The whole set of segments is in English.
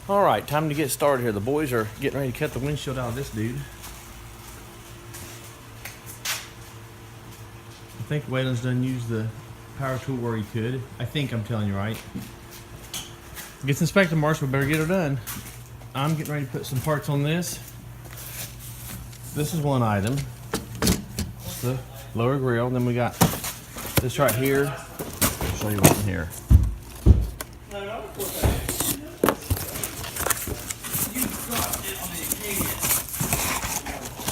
All right, time to get started here. The boys are getting ready to cut the windshield out of this dude. I think Waylon's done used the power tool where he could. I think I'm telling you right. Gets inspected, Marshall. Better get her done. I'm getting ready to put some parts on this. This is one item. It's the lower grill. Then we got this right here. I'll show you what's in here.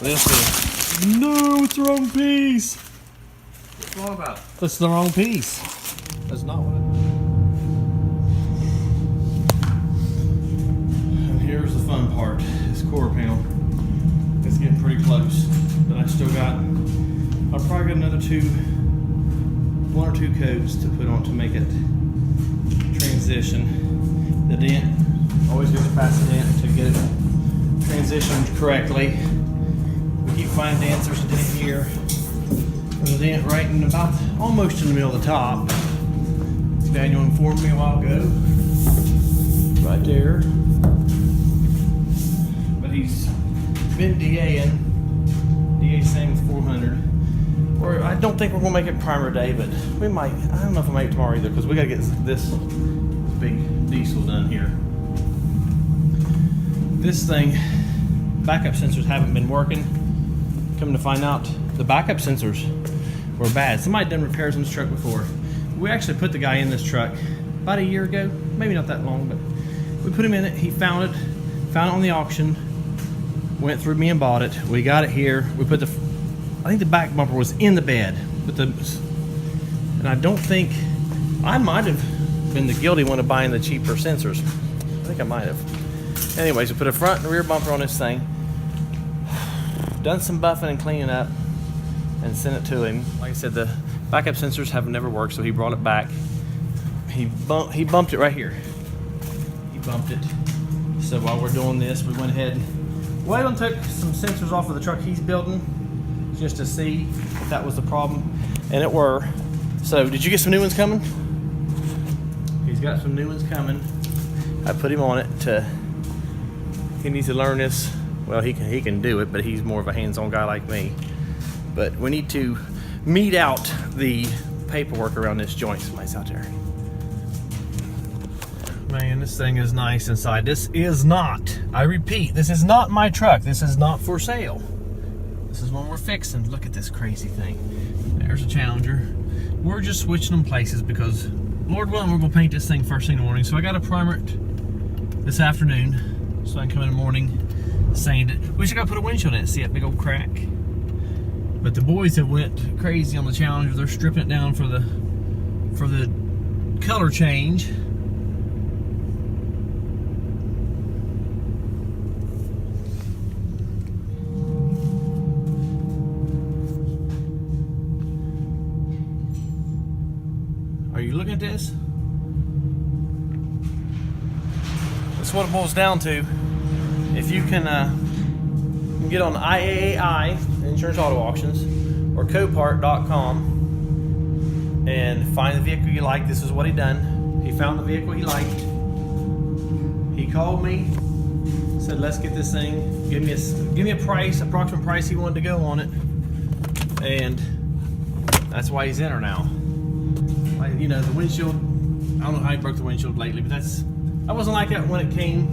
This is, no, it's the wrong piece. What's wrong about it? That's the wrong piece. That's not what it is. And here's the fun part. This quarter panel. It's getting pretty close. But I still got, I'll probably get another one or two coats to put on to make it transition. The dent, always goes past the dent to get it transitioned correctly. We keep finding dents. There's a dent here. There's a dent right in about, almost in the middle of the top. Daniel informed me a while ago. Right there. But he's been DAing. DA's same with 400. Or I don't think we're gonna make it primer day, but we might. I don't know if we'll make it tomorrow either, because we gotta get this big diesel done here. This thing, backup sensors haven't been working. Come to find out, the backup sensors were bad. Somebody done repairs on this truck before. We actually put the guy in this truck about a year ago, maybe not that long, but we put him in it. He found it on the auction, went through me and bought it. We got it here. We put I think the back bumper was in the bed, and I don't think, I might have been the guilty one of buying the cheaper sensors. I think I might have. Anyways, we put a front and rear bumper on this thing. Done some buffing and cleaning up and sent it to him. Like I said, the backup sensors have never worked, so he brought it back. He bumped it right here. He bumped it. So while we're doing this, we went ahead and Waylon took some sensors off of the truck he's building just to see if that was the problem, and it were. So did you get some new ones coming? He's got some new ones coming. I put him on it he needs to learn this. Well, he can do it, but he's more of a hands-on guy like me. But we need to meet out the paperwork around this joint. Somebody's out there. Man, this thing is nice inside. This is not, I repeat, this is not my truck. This is not for sale. This is one we're fixing. Look at this crazy thing. There's a Challenger. We're just switching them places because, Lord willing, we're gonna paint this thing first thing in the morning. So I gotta primer it this afternoon so I can come in the morning, sand it. We just gotta put a windshield in it, see that big old crack. But the boys have went crazy on the Challenger. They're stripping it down for the color change. Are you looking at this? That's what it boils down to. If you can get on IAAI, Insurance Auto Auctions, or Copart.com and find the vehicle you like. This is what he done. He found the vehicle he liked. He called me, said, let's get this thing. Give me a price, approximate price he wanted to go on it. And that's why he's in her now. Like, you know, the windshield, I don't know how he broke the windshield lately, but I wasn't like that when it came.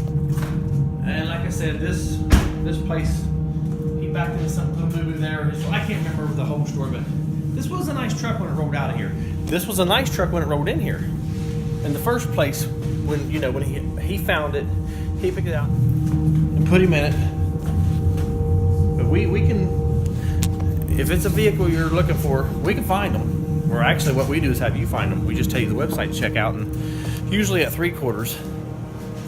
And like I said, this place, he backed into something, put a boo-boo there. I can't remember the whole story, but this was a nice truck when it rolled out of here. This was a nice truck when it rolled in here. In the first place, when he found it, he picked it out and put him in it. But we can, if it's a vehicle you're looking for, we can find them. Or actually what we do is have you find them. We just tell you the website to check out, and usually at 3/4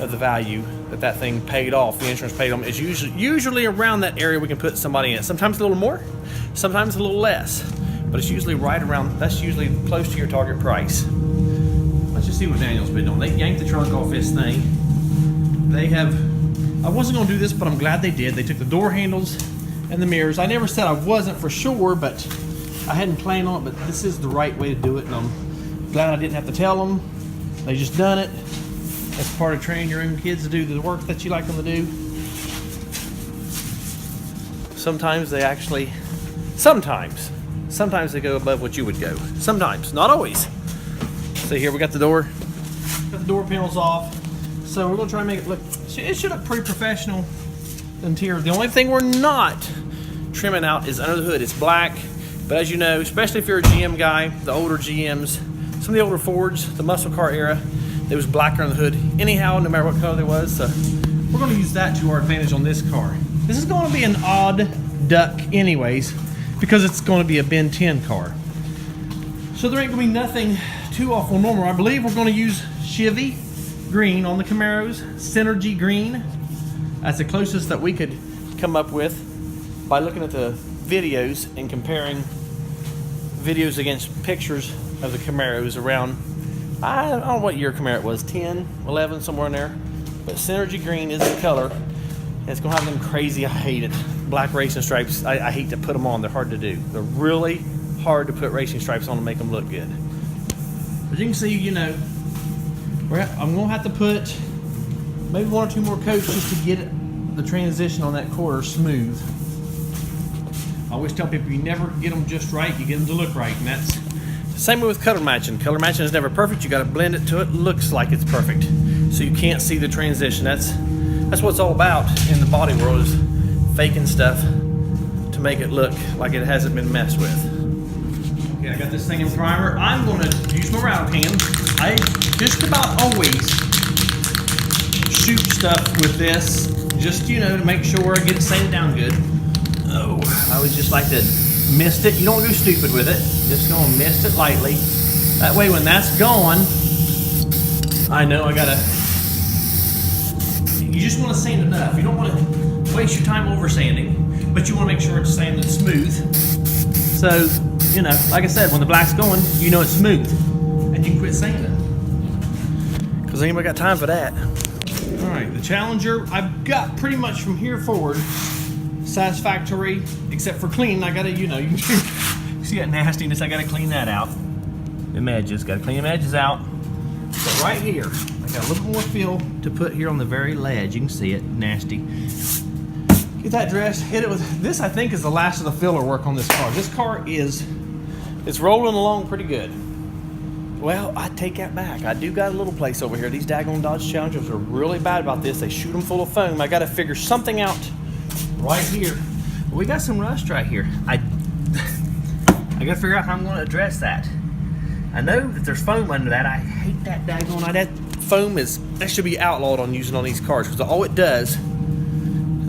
of the value that thing paid off, the insurance paid them, is usually around that area we can put somebody in. Sometimes a little more, sometimes a little less, but it's usually right around, that's usually close to your target price. Let's just see what Daniel's been doing. They yanked the trunk off this thing. I wasn't gonna do this, but I'm glad they did. They took the door handles and the mirrors. I never said I wasn't for sure, but I hadn't planned on it, but this is the right way to do it, and I'm glad I didn't have to tell them. They just done it. That's part of training your own kids to do the work that you like them to do. Sometimes they actually, sometimes they go above what you would go. Sometimes, not always. So here we got the door panels off. So we're gonna try and make it look, it should look pretty professional interior. The only thing we're not trimming out is under the hood. It's black, but as you know, especially if you're a GM guy, the older GMs, some of the older Fords, the muscle car era, it was blacker on the hood anyhow, no matter what color there was. So we're gonna use that to our advantage on this car. This is gonna be an odd duck anyways, because it's gonna be a Ben 10 car. So there ain't gonna be nothing too awful normal. I believe we're gonna use Chevy green on the Camaros, Synergy green. That's the closest that we could come up with by looking at the videos and comparing videos against pictures of the Camaros around, I don't know what year Camaro it was, 10, 11, somewhere in there. But Synergy green is the color. And it's gonna have them crazy, I hate it, black racing stripes. I hate to put them on, they're hard to do. They're really hard to put racing stripes on to make them look good. As you can see, you know, I'm gonna have to put maybe 1 or 2 more coats just to get the transition on that quarter smooth. I always tell people you never get them just right, you get them to look right, and that's the same way with color matching. Color matching is never perfect. You got to blend it till it looks like it's perfect, so you can't see the transition. That's what it's all about in the body world, is faking stuff to make it look like it hasn't been messed with. Okay, I got this thing in primer. I'm going to use my router can. I just about always shoot stuff with this, just, you know, to make sure I get it sanded down good. Oh, I always just like to mist it. You don't do stupid with it. Just gonna mist it lightly. That way when that's gone, I know I gotta, you just want to sand enough. You don't want to waste your time over sanding, but you want to make sure it's sanded smooth. So, you know, like I said, when the black's going, you know it's smooth, and you can quit sanding. Because anybody got time for that. All right, the Challenger, I've got pretty much from here forward satisfactory, except for clean. I gotta, you know, you see that nastiness, I gotta clean that out. Them edges, gotta clean them edges out. But right here, I got a little more fill to put here on the very ledge. You can see it, nasty. Get that dressed, hit it with, this I think is the last of the filler work on this car. This car it's rolling along pretty good. Well, I take that back. I do got a little place over here. These daggone Dodge Challengers are really bad about this. They shoot them full of foam. I gotta figure something out right here. We got some rust right here. I gotta figure out how I'm gonna address that. I know that there's foam under that. I hate that daggone, that foam that should be outlawed on using on these cars, because all it does is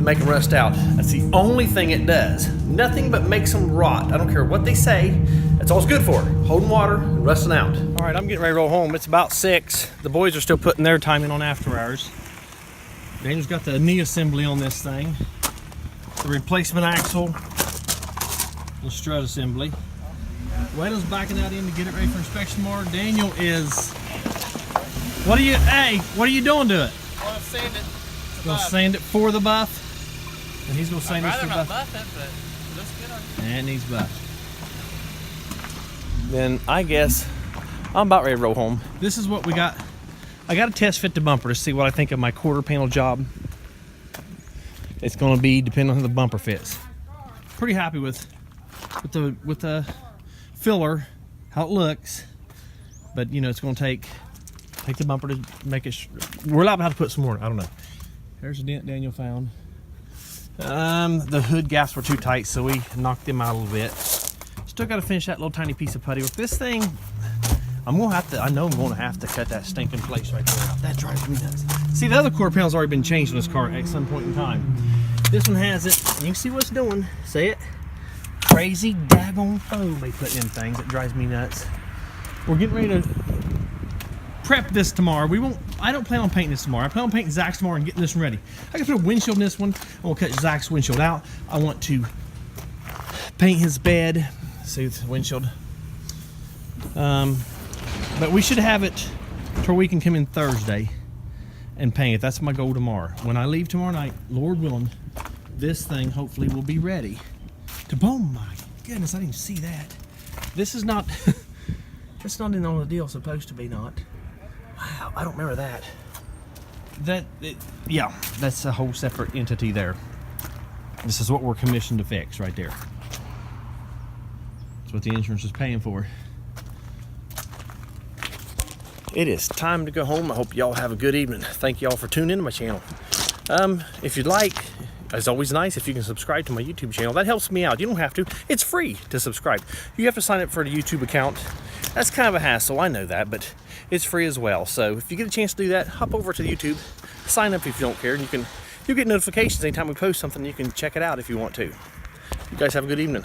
make them rust out. That's the only thing it does. Nothing but makes them rot. I don't care what they say. That's all it's good for. Holding water and rusting out. All right, I'm getting ready to roll home. It's about 6. The boys are still putting their time in on after hours. Daniel's got the knee assembly on this thing. The replacement axle, the strut assembly. Waylon's backing that in to get it ready for inspection tomorrow. Daniel is, what are you doing to it? I want to sand it. Gonna sand it for the buff? And he's gonna sand this for the buff? Buff it, but it looks good on you. And he's buffed. Then I guess I'm about ready to roll home. This is what we got. I got to test fit the bumper to see what I think of my quarter panel job. It's going to be depending on how the bumper fits. Pretty happy with the filler, how it looks, but you know it's going to take the bumper to make it. We're allowed to have to put some more. I don't know. There's a dent Daniel found. The hood gaps were too tight, so we knocked them out a little bit. Still got to finish that little tiny piece of putty with this thing. I'm gonna have to. I know I'm gonna have to cut that stinking place right there out. That drives me nuts. See, the other quarter panel's already been changed on this car at some point in time. This one hasn't. You can see what it's doing. See it? Crazy daggone foam they put in things. It drives me nuts. We're getting ready to prep this tomorrow. I don't plan on painting this tomorrow. I plan on painting Zach's tomorrow and getting this one ready. I can put a windshield in this one. I will cut Zach's windshield out. I want to paint his bed. See the windshield. But we should have it to where we can come in Thursday and paint it. That's my goal tomorrow. When I leave tomorrow night, Lord willing, this thing hopefully will be ready to, oh my goodness, I didn't even see that. This is not, that's not in on the deal, supposed to be not. Wow, I don't remember that. Yeah, that's a whole separate entity there. This is what we're commissioned to fix right there. That's what the insurance is paying for. It is time to go home. I hope y'all have a good evening. Thank y'all for tuning into my channel. If you'd like, it's always nice if you can subscribe to my YouTube channel. That helps me out. You don't have to. It's free to subscribe. You have to sign up for a YouTube account. That's kind of a hassle, I know that, but it's free as well. So if you get a chance to do that, hop over to YouTube, sign up if you don't care, and you'll get notifications anytime we post something. You can check it out if you want to. You guys have a good evening.